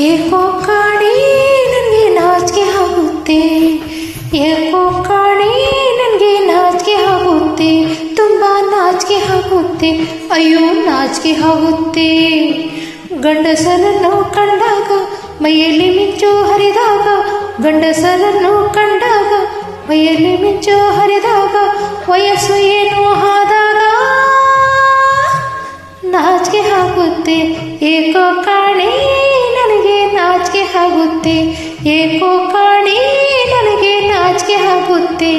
ಏಕೋ ಕಾಣೆ ನನಗೆ ನಾಚಿಕೆ ಆಗುತ್ತೆ, ಏಕೋ ಕಾಣೆ ನನಗೆ ನಾಚಿಕೆ ಆಗುತ್ತೆ, ತುಂಬ ನಾಚಿಕೆ ಆಗುತ್ತೆ, ಅಯ್ಯೋ ನಾಚಿಕೆ ಆಗುತ್ತೆ. ಗಂಡಸರನ್ನು ಕಂಡಾಗ ಮೈಯಲ್ಲಿ ಮಿಂಚು ಹರಿದಾಗ, ಗಂಡಸರನ್ನು ಕಂಡಾಗ ಮೈಯಲ್ಲಿ ಮಿಂಚು ಹರಿದಾಗ, ವಯಸ್ಸು ಏನು ಆದಾಗ ನಾಚಿಕೆ ಆಗುತ್ತೆ. ಏಕೋ ಕಾಣೆ ನನಗೆ ನಾಚಿಕೆ ಆಗುತ್ತೆ, ಏಕೋ ಕಾಣೆ ನನಗೆ ನಾಚಿಕೆ ಆಗುತ್ತೆ.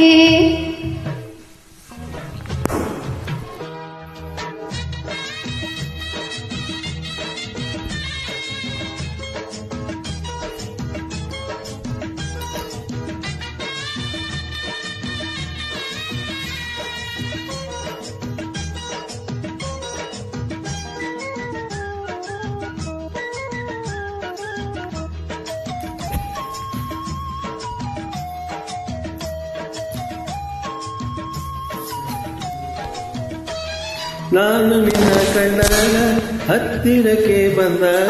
ನಾನು ನಿನ್ನ ಕಣ್ಣಾಗ ಹತ್ತಿರಕ್ಕೆ ಬಂದಾಗ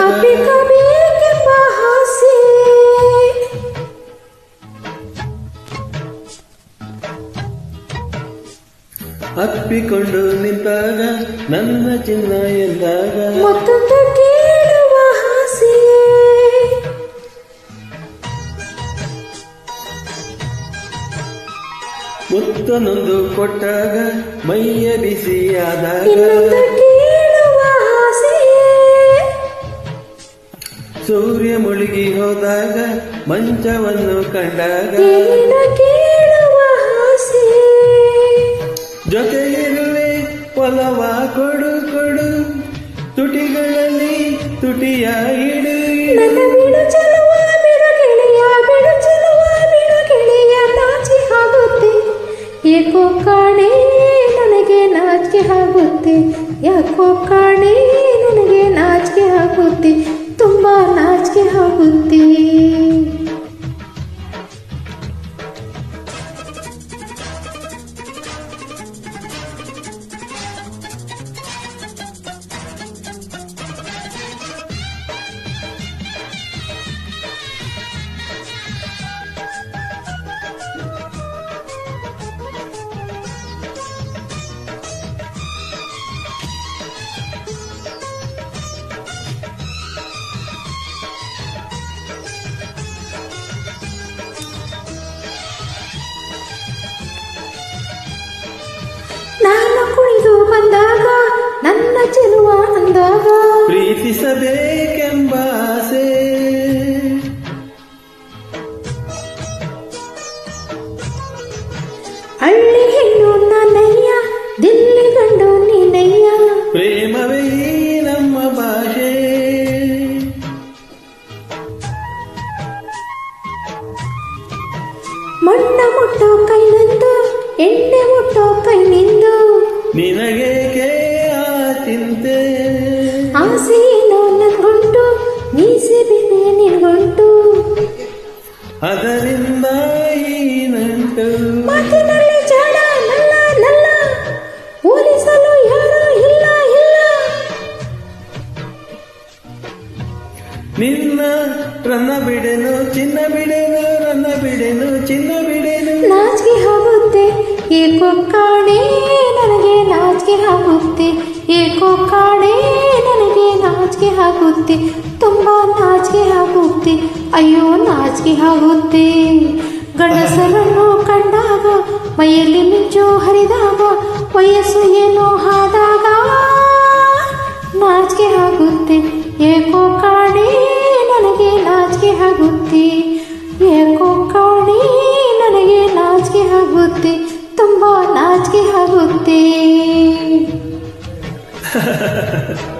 ಅಪ್ಪಿಕೊಂಡು ನಿಂತಾಗ ನನ್ನ ಚಿನ್ನ ಎಂದಾಗ ಮುತ್ತನೊಂದು ಕೊಟ್ಟಾಗ ಮೈಯ ಬಿಸಿಯಾದಾಗ ಸೂರ್ಯ ಮುಳುಗಿ ಹೋದಾಗ ಮಂಚವನ್ನು ಕಂಡಾಗ ಜೊತೆಗಿರುವೆ ಒಲವ ಕೊಡು ಕೊಡು, ತುಟಿಗಳಲ್ಲಿ ತುಟಿಯ ಇಡು ಏಕೋ ಕಾಣೆ ನನಗೆ ನಾಚಿಕೆ ಆಗುತ್ತೆ, ಯಾಕೋ ಕಾಣೆ ನನಗೆ ನಾಚಿಕೆ ಆಗುತ್ತೆ, ತುಂಬ ನಾಚಿಕೆ ಆಗುತ್ತೆ. ನಾನು ಕುಣಿದು ಬಂದಾಗ ನನ್ನ ಚೆಲುವ ಅಂದಾಗ ಪ್ರೀತಿಸಬೇಕೆಂಬ ಆಸೆ, ಹಳ್ಳಿ ಹೆಣ್ಣು ನನ್ನಯ್ಯ, ದಿಲ್ಲಿ ಗಂಡು ನೀನಯ್ಯ, ಪ್ರೇಮವೇ ನಮ್ಮ ಭಾಷೆ. ಮಣ್ಣ ಮುಟ್ಟೋ ಕೈ ನಂದು, ಎಣ್ಣೆ ಮುಟ್ಟೋ ಕೈ ನಿಂದು, ನಿನಗೇಕೆ ಆ ಚಿಂತೆ, ಆಸೆಯೇನೋ ನನ್ಗುಂಟು, ಮೀಸೆ ಬಿದೆ ನಿನ್ಗುಂಟು, ಅದರಿಂದ ಈ ನಂಟು. ಮಾತಿನಲ್ಲಿ ಜಾಡ ನಲ್ಲ ನಲ್ಲ, ಹೋಲಿಸಲು ಯಾರೂ ಇಲ್ಲ ಇಲ್ಲ, ನಿನ್ನ ರನ್ನ ಬಿಡೆನು ಚಿನ್ನ ಬಿಡೆನು, ರನ್ನ ಬಿಡೆನು ಚಿನ್ನ ಬಿಡೆನು. ನಾಚಿಕೆ ಆಗುತ್ತೆ, ಏಕೋ ಕಾಣೆ ನನಗೆ ನಾಚಿಕೆ ಆಗುತ್ತೆ, ಏಕೋ ಕಾಣೆ ನನಗೆ ನಾಚಿಕೆ ಆಗುತ್ತೆ, ತುಂಬ ನಾಚಿಕೆ ಆಗುತ್ತೆ, ಅಯ್ಯೋ ನಾಚಿಕೆ ಆಗುತ್ತೆ. ಗಂಡಸರನ್ನು ಕಂಡಾಗ ಮೈಯಲ್ಲಿ ಮಿಂಚು ಹರಿದಾಗ, ವಯಸ್ಸು ಏನೋ ಆದಾಗ ನಾಚಿಕೆ ಆಗುತ್ತೆ, ಏಕೋ